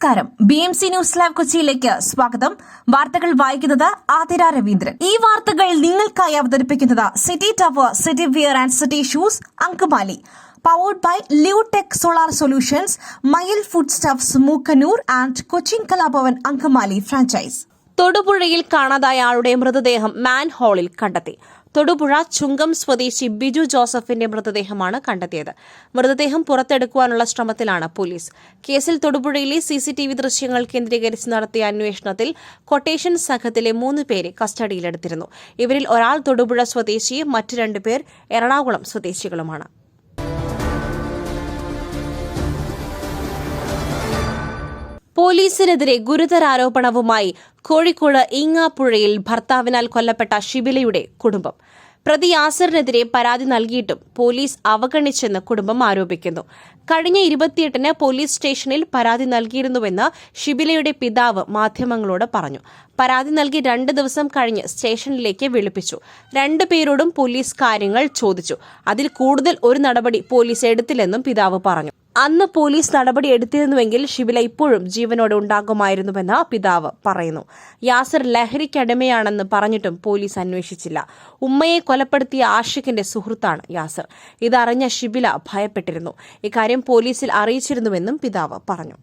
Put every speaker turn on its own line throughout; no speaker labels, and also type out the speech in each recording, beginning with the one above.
നമസ്കാരം. BMC news live കൊച്ചിയിലേക്ക് സ്വാഗതം. വാർത്തകൾ വായിക്കുന്നത് ആതിര രവീന്ദ്രൻ. ഈ വാർത്തകൾ നിങ്ങൾക്കായി അവതരിപ്പിക്കുന്നത് city tower, city wear and city shoes, Angamaly. Powered by Leotech solar solutions, Mayil food stuffs, Mookkannoor and Cochin Kalabhavan Angamaly franchise.
തൊടുപുഴയിൽ കാണാതായ ആളുടെ മൃതദേഹം മാൻഹോളിൽ കണ്ടെത്തി. തൊടുപുഴ ചുങ്കം സ്വദേശി ബിജു ജോസഫിന്റെ മൃതദേഹമാണ് കണ്ടെത്തിയത്. മൃതദേഹം പുറത്തെടുക്കുവാനുള്ള ശ്രമത്തിലാണ് പോലീസ്. കേസിൽ തൊടുപുഴയിലെ CCTV ദൃശ്യങ്ങൾ കേന്ദ്രീകരിച്ച് നടത്തിയ അന്വേഷണത്തിൽ ക്വട്ടേഷൻ സംഘത്തിലെ 3 പേരെ കസ്റ്റഡിയിലെടുത്തിരുന്നു. ഇവരിൽ ഒരാൾ തൊടുപുഴ സ്വദേശിയും മറ്റ് 2 പേർ എറണാകുളം സ്വദേശികളുമാണ്. പോലീസിനെതിരെ ഗുരുതരാരോപണവുമായി കോഴിക്കോട് ഈങ്ങാപ്പുഴയിൽ ഭർത്താവിനാൽ കൊല്ലപ്പെട്ട ഷിബിലയുടെ കുടുംബം. പ്രതി യാസറിനെതിരെ പരാതി നൽകിയിട്ടും പോലീസ് അവഗണിച്ചെന്ന് കുടുംബം ആരോപിക്കുന്നു. കഴിഞ്ഞ 28-ന് പോലീസ് സ്റ്റേഷനിൽ പരാതി നൽകിയിരുന്നുവെന്ന് ഷിബിലയുടെ പിതാവ് മാധ്യമങ്ങളോട് പറഞ്ഞു. പരാതി നൽകി 2 ദിവസം കഴിഞ്ഞ് സ്റ്റേഷനിലേക്ക് വിളിപ്പിച്ചു. 2 പേരോടും പോലീസ് കാര്യങ്ങൾ ചോദിച്ചു. അതിൽ കൂടുതൽ ഒരു നടപടി പോലീസ് എടുത്തില്ലെന്നും പിതാവ് പറഞ്ഞു. അന്ന് പോലീസ് നടപടി എടുത്തിരുന്നുവെങ്കിൽ ഷിബില ഇപ്പോഴും ജീവനോടെ ഉണ്ടാകുമായിരുന്നുവെന്ന് പിതാവ് പറയുന്നു. യാസർ ലഹരിക്കടിമയാണെന്ന് പറഞ്ഞിട്ടും പോലീസ് അന്വേഷിച്ചില്ല. ഉമ്മയെ കൊലപ്പെടുത്തിയ ആഷിഖിന്റെ സുഹൃത്താണ് യാസർ. ഇതറിഞ്ഞ ഷിബില ഭയപ്പെട്ടിരുന്നു. ഇക്കാര്യം പോലീസിൽ അറിയിച്ചിരുന്നുവെന്നും പിതാവ് പറഞ്ഞു.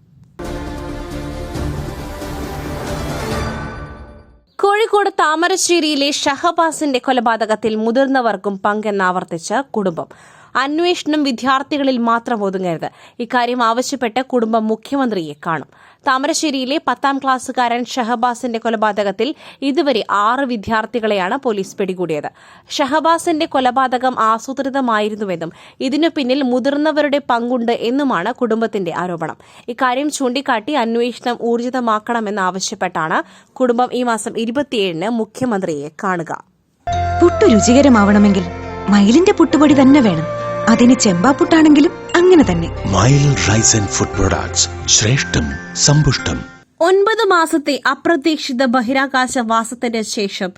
കോഴിക്കോട് താമരശ്ശേരിയിലെ ഷഹബാസിന്റെ കൊലപാതകത്തിൽ മുതിർന്നവർക്കും പങ്കെന്നാവർത്തിച്ച് കുടുംബം. അന്വേഷണം വിദ്യാർത്ഥികളിൽ മാത്രം ഒതുങ്ങരുത്. ഇക്കാര്യം ആവശ്യപ്പെട്ട് കുടുംബം മുഖ്യമന്ത്രിയെ കാണും. താമരശ്ശേരിയിലെ 10ാം ക്ലാസ്സുകാരൻ ഷഹബാസിന്റെ കൊലപാതകത്തിൽ ഇതുവരെ 6 വിദ്യാർത്ഥികളെയാണ് പോലീസ് പിടികൂടിയത്. ഷഹബാസിന്റെ കൊലപാതകം ആസൂത്രിതമായിരുന്നുവെന്നും ഇതിനു പിന്നിൽ മുതിർന്നവരുടെ പങ്കുണ്ട് എന്നുമാണ് കുടുംബത്തിന്റെ ആരോപണം. ഇക്കാര്യം ചൂണ്ടിക്കാട്ടി അന്വേഷണം ഊർജിതമാക്കണമെന്നാവശ്യപ്പെട്ടാണ് കുടുംബം ഈ മാസം 27-ന് മുഖ്യമന്ത്രിയെ കാണുക.
പുട്ടു രുചികരമാവണമെങ്കിൽ മയിലിന്റെ പുട്ടുപൊടി തന്നെ വേണം. അതിന് ചെമ്പാപ്പുട്ടാണെങ്കിലും അങ്ങനെ തന്നെ.
മയിൽ റൈസ് ആൻഡ് ഫുഡ് പ്രൊഡക്ട്സ്, ശ്രേഷ്ഠം സമ്പുഷ്ടം.
9 മാസത്തെ അപ്രതീക്ഷിത ബഹിരാകാശവാസത്തിന് ശേഷം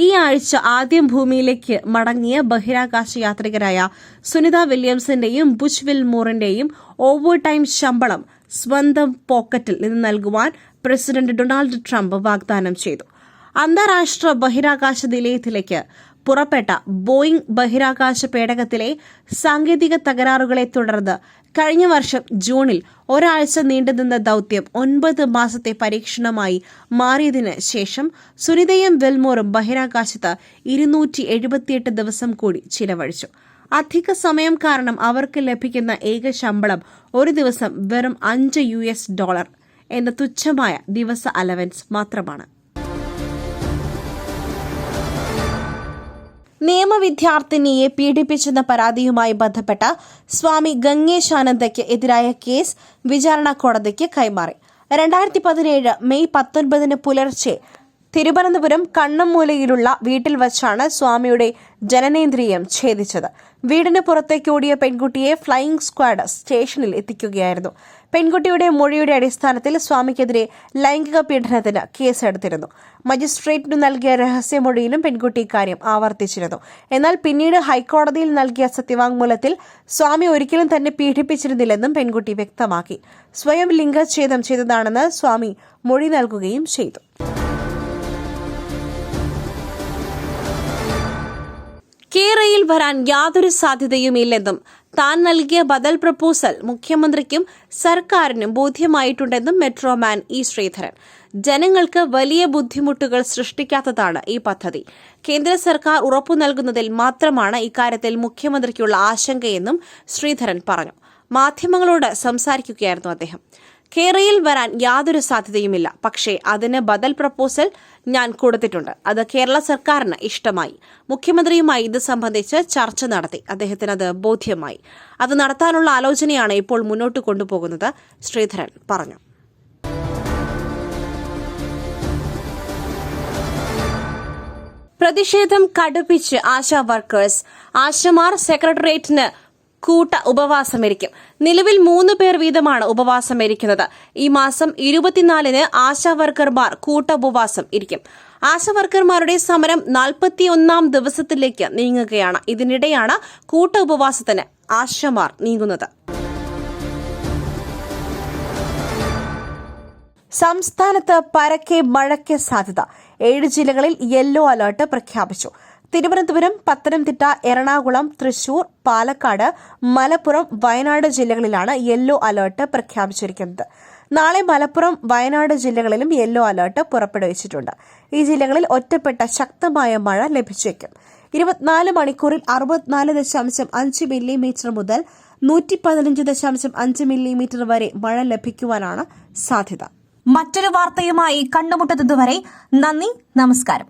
ഈ ആഴ്ച ആദ്യം ഭൂമിയിലേക്ക് മടങ്ങിയ ബഹിരാകാശ യാത്രികരായ സുനിത വില്യംസിന്റെയും ബുച്ച് വിൽമോറിന്റെയും ഓവർ ടൈം ശമ്പളം സ്വന്തം പോക്കറ്റിൽ നിന്ന് നൽകുവാൻ പ്രസിഡന്റ് ഡൊണാൾഡ് ട്രംപ് വാഗ്ദാനം ചെയ്തു. അന്താരാഷ്ട്ര ബഹിരാകാശ നിലയത്തിലേക്ക് പുറപ്പെട്ട ബോയിംഗ് ബഹിരാകാശ പേടകത്തിലെ സാങ്കേതിക തകരാറുകളെ തുടർന്ന് കഴിഞ്ഞ വർഷം ജൂണിൽ ഒരാഴ്ച നീണ്ടുനിന്ന ദൌത്യം 9 മാസത്തെ പരീക്ഷണമായി മാറിയതിന് ശേഷം സുനിതയും വിൽമോറും ബഹിരാകാശത്ത് 278 ദിവസം കൂടി ചിലവഴിച്ചു. അധിക സമയം കാരണം അവർക്ക് ലഭിക്കുന്ന ഏക ശമ്പളം ഒരു ദിവസം വെറും $5 എന്ന തുച്ഛമായ ദിവസ അലവൻസ് മാത്രമാണ്. നിയമവിദ്യാർത്ഥിനിയെ പീഡിപ്പിച്ചെന്ന പരാതിയുമായി ബന്ധപ്പെട്ട സ്വാമി ഗംഗേശാനന്ദയ്ക്ക് എതിരായ കേസ് വിചാരണ കോടതിക്ക് കൈമാറി. 2017 മെയ് 19-ന് പുലർച്ചെ തിരുവനന്തപുരം കണ്ണമ്മൂലയിലുള്ള വീട്ടിൽ വച്ചാണ് സ്വാമിയുടെ ജനനേന്ദ്രിയം ഛേദിച്ചത്. വീടിന് പുറത്തേക്ക് ഓടിയ പെൺകുട്ടിയെ ഫ്ലൈയിംഗ് സ്ക്വാഡ് സ്റ്റേഷനിൽ എത്തിക്കുകയായിരുന്നു. പെൺകുട്ടിയുടെ മൊഴിയുടെ അടിസ്ഥാനത്തിൽ സ്വാമിക്കെതിരെ ലൈംഗിക പീഡനത്തിന് കേസെടുത്തിരുന്നു. മജിസ്ട്രേറ്റിനു നൽകിയ രഹസ്യമൊഴിയിലും പെൺകുട്ടി ഇക്കാര്യം ആവർത്തിച്ചിരുന്നു. എന്നാൽ പിന്നീട് ഹൈക്കോടതിയിൽ നൽകിയ സത്യവാങ്മൂലത്തിൽ സ്വാമി ഒരിക്കലും തന്നെ പീഡിപ്പിച്ചിരുന്നില്ലെന്നും പെൺകുട്ടി വ്യക്തമാക്കി. സ്വയം ലിംഗച്ഛേദം ചെയ്തതാണെന്ന് സ്വാമി മൊഴി നൽകുകയും ചെയ്തു. കേരളയിൽ വരാൻ യാതൊരു സാധ്യതയുമില്ലെന്നും താൻ നൽകിയ ബദൽ പ്രപ്പോസൽ മുഖ്യമന്ത്രിക്കും സർക്കാരിനും ബോധ്യമായിട്ടുണ്ടെന്നും മെട്രോമാൻ ഇ ശ്രീധരൻ. ജനങ്ങൾക്ക് വലിയ ബുദ്ധിമുട്ടുകൾ സൃഷ്ടിക്കാത്തതാണ് ഈ പദ്ധതി. കേന്ദ്ര സർക്കാർ ഉറപ്പു നൽകുന്നതിൽ മാത്രമാണ് ഇക്കാര്യത്തിൽ മുഖ്യമന്ത്രിക്കുള്ള ആശങ്കയെന്നും ശ്രീധരൻ പറഞ്ഞു. മാധ്യമങ്ങളോട് സംസാരിക്കുകയായിരുന്നു അദ്ദേഹം. കേരളയിൽ വരാൻ യാതൊരു സാധ്യതയുമില്ല. പക്ഷേ അതിന് ബദൽ പ്രപ്പോസൽ ഞാൻ കൊടുത്തിട്ടുണ്ട്. അത് കേരള സർക്കാരിന് ഇഷ്ടമായി. മുഖ്യമന്ത്രിയുമായി ഇത് സംബന്ധിച്ച് ചർച്ച നടത്തി. അദ്ദേഹത്തിന് അത് ബോധ്യമായി. അത് നടത്താനുള്ള ആലോചനയാണ് ഇപ്പോൾ മുന്നോട്ട് കൊണ്ടുപോകുന്നത്, ശ്രീധരൻ പറഞ്ഞു. പ്രതിഷേധം കടുപ്പിച്ച് ആശാ വർക്കേഴ്സ്. ആശമാർ സെക്രട്ടേറിയറ്റിന് കൂട്ട ഉപവാസമിരിക്കും. നിലവിൽ 3 പേർ വീതമാണ് ഉപവാസമിരിക്കുന്നത്. ഈ മാസം 24-ന് ആശാ വർക്കർമാർ കൂട്ട ഉപവാസം ഇരിക്കും. ആശാ വർക്കർമാരുടെ സമരം 41-ാം ദിവസത്തിലേക്ക് നീങ്ങുകയാണ്. ഇതിനിടെയാണ് കൂട്ട ഉപവാസത്തിന് ആശമാർ നീങ്ങുന്നത്. സംസ്ഥാനത്ത് പരക്കെ മഴയ്ക്ക് സാധ്യത. 7 ജില്ലകളിൽ യെല്ലോ അലർട്ട് പ്രഖ്യാപിച്ചു. തിരുവനന്തപുരം, പത്തനംതിട്ട, എറണാകുളം, തൃശൂർ, പാലക്കാട്, മലപ്പുറം, വയനാട് ജില്ലകളിലാണ് യെല്ലോ അലർട്ട് പ്രഖ്യാപിച്ചിരിക്കുന്നത്. നാളെ മലപ്പുറം, വയനാട് ജില്ലകളിലും യെല്ലോ അലർട്ട് പുറപ്പെടുവിച്ചിട്ടുണ്ട്. ഈ ജില്ലകളിൽ ഒറ്റപ്പെട്ട ശക്തമായ മഴ ലഭിച്ചേക്കും. 24 മണിക്കൂറിൽ 64.5 മില്ലിമീറ്റർ മുതൽ 115.5 മില്ലിമീറ്റർ വരെ മഴ ലഭിക്കുവാനാണ് സാധ്യത.
മറ്റൊരു വാർത്തയുമായി കണ്ടുമുട്ടുന്നതുവരെ നന്ദി, നമസ്കാരം.